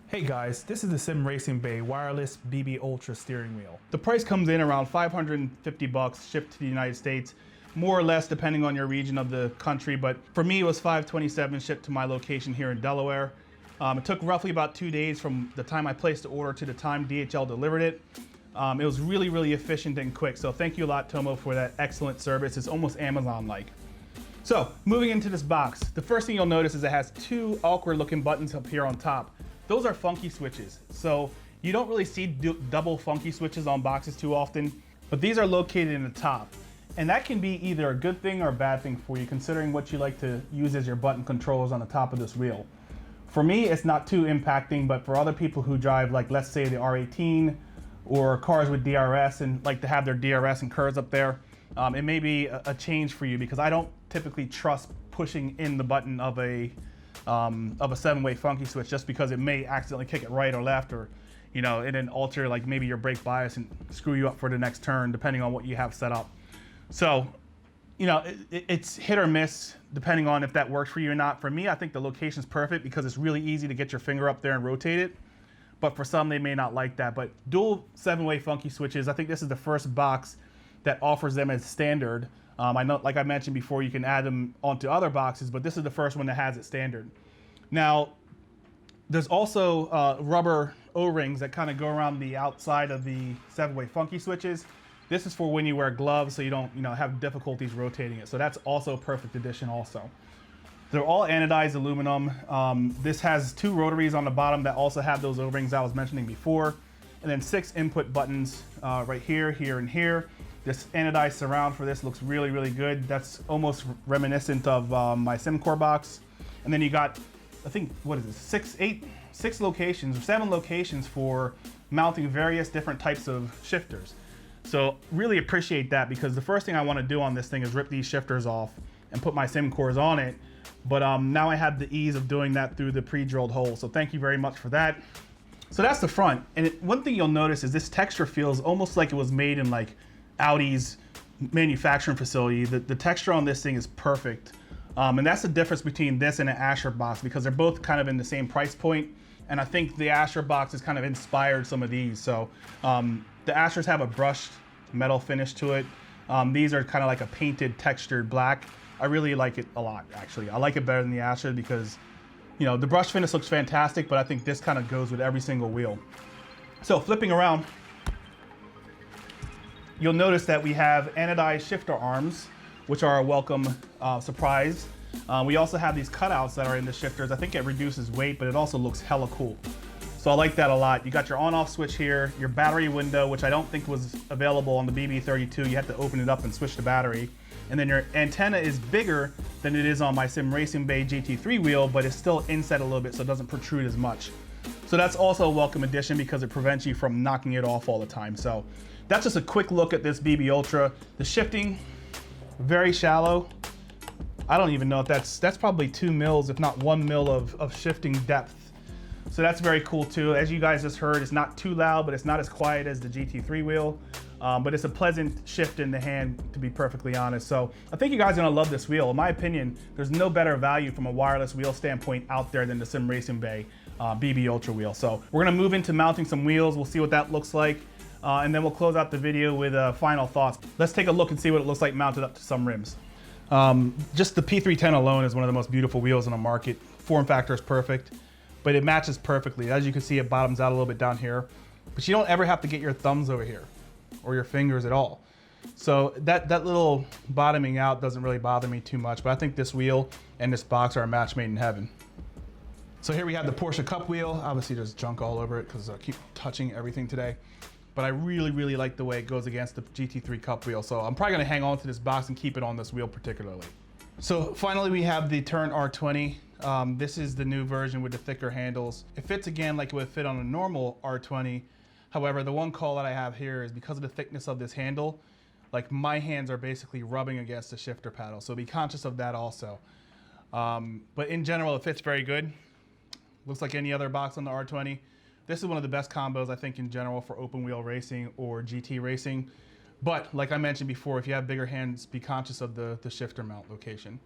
Hey guys, this is the SimRacingBay Wireless BB Ultra steering wheel. The price comes in around $550 shipped to the United States, more or less depending on your region of the country, but for me it was $527 shipped to my location here in Delaware. It took roughly about 2 days from the time I placed the order to the time DHL delivered it. It was really efficient and quick, so thank you a lot, Tomo, for that excellent service. It's almost Amazon-like. So, moving into this box, the first thing you'll notice is it has two awkward looking buttons up here on top. Those are funky switches. So you don't really see double funky switches on boxes too often, but these are located in the top. And that can be either a good thing or a bad thing for you, considering what you like to use as your button controls on the top of this wheel. For me, it's not too impacting, but for other people who drive, like let's say the R18 or cars with DRS and like to have their DRS and curves up there, it may be a change for you, because I don't typically trust pushing in the button of a 7-way funky switch, just because it may accidentally kick it right or left, or and then alter like maybe your brake bias and screw you up for the next turn, depending on what you have set up. So it's hit or miss depending on if that works for you or not. For me, I think the location's perfect because it's really easy to get your finger up there and rotate it, but for some they may not like that. But dual 7-way funky switches, I think this is the first box that offers them as standard. I know, like I mentioned before, you can add them onto other boxes, but this is the first one that has it standard. Now, there's also rubber O-rings that kind of go around the outside of the 7-way funky switches. This is for when you wear gloves, so you don't have difficulties rotating it. So that's also a perfect addition also. They're all anodized aluminum. This has 2 rotaries on the bottom that also have those O-rings I was mentioning before. And then 6 input buttons right here, here, and here. This anodized surround for this looks really good. That's almost reminiscent of my SimCore box. And then you got, I think, what is this, 6 locations or 7 locations for mounting various different types of shifters. So really appreciate that, because the first thing I want to do on this thing is rip these shifters off and put my SimCores on it. But now I have the ease of doing that through the pre-drilled hole. So thank you very much for that. So that's the front. And one thing you'll notice is this texture feels almost like it was made in like Audi's manufacturing facility. The texture on this thing is perfect. And that's the difference between this and an Asher box, because they're both kind of in the same price point. And I think the Asher box has kind of inspired some of these. So the Ashers have a brushed metal finish to it. These are kind of like a painted textured black. I really like it a lot, actually. I like it better than the Asher because the brush finish looks fantastic, but I think this kind of goes with every single wheel. So flipping around, you'll notice that we have anodized shifter arms, which are a welcome surprise. We also have these cutouts that are in the shifters. I think it reduces weight, but it also looks hella cool. So I like that a lot. You got your on-off switch here, your battery window, which I don't think was available on the BB32. You had to open it up and switch the battery. And then your antenna is bigger than it is on my SimRacingBay GT3 wheel, but it's still inset a little bit, so it doesn't protrude as much. So that's also a welcome addition because it prevents you from knocking it off all the time. So that's just a quick look at this BB Ultra. The shifting, very shallow. I don't even know if that's probably 2 mils, if not 1 mil of shifting depth. So that's very cool too. As you guys just heard, it's not too loud, but it's not as quiet as the GT3 wheel. But it's a pleasant shift in the hand, to be perfectly honest. So I think you guys are gonna love this wheel. In my opinion, there's no better value from a wireless wheel standpoint out there than the SimRacingBay BB Ultra wheel. So we're gonna move into mounting some wheels. We'll see what that looks like. And then we'll close out the video with final thoughts. Let's take a look and see what it looks like mounted up to some rims. Just the P310 alone is one of the most beautiful wheels on the market. Form factor is perfect, but it matches perfectly. As you can see, it bottoms out a little bit down here, but you don't ever have to get your thumbs over here or your fingers at all. So that little bottoming out doesn't really bother me too much, but I think this wheel and this box are a match made in heaven. So here we have the Porsche Cup wheel. Obviously there's junk all over it because I keep touching everything today. But I really like the way it goes against the GT3 Cup wheel. So I'm probably gonna hang on to this box and keep it on this wheel particularly. So finally we have the Turn R20. This is the new version with the thicker handles. It fits again like it would fit on a normal R20. However, the one call that I have here is because of the thickness of this handle, like my hands are basically rubbing against the shifter paddle. So be conscious of that also. But in general, it fits very good. Looks like any other box on the R20. This is one of the best combos, I think, in general for open wheel racing or GT racing. But like I mentioned before, if you have bigger hands, be conscious of the shifter mount location.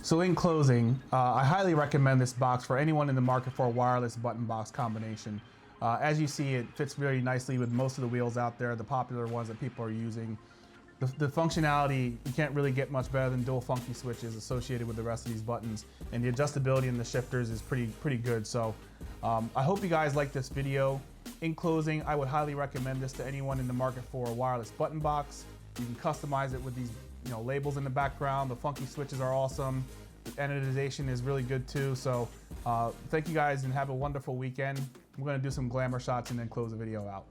So in closing, I highly recommend this box for anyone in the market for a wireless button box combination. As you see, it fits very nicely with most of the wheels out there, the popular ones that people are using. The functionality, you can't really get much better than dual funky switches associated with the rest of these buttons, and the adjustability in the shifters is pretty good. So I hope you guys like this video. In closing, I would highly recommend this to anyone in the market for a wireless button box. You can customize it with these labels in the background. The funky switches are awesome. The anodization is really good too. So thank you guys and have a wonderful weekend. We're gonna do some glamour shots and then close the video out.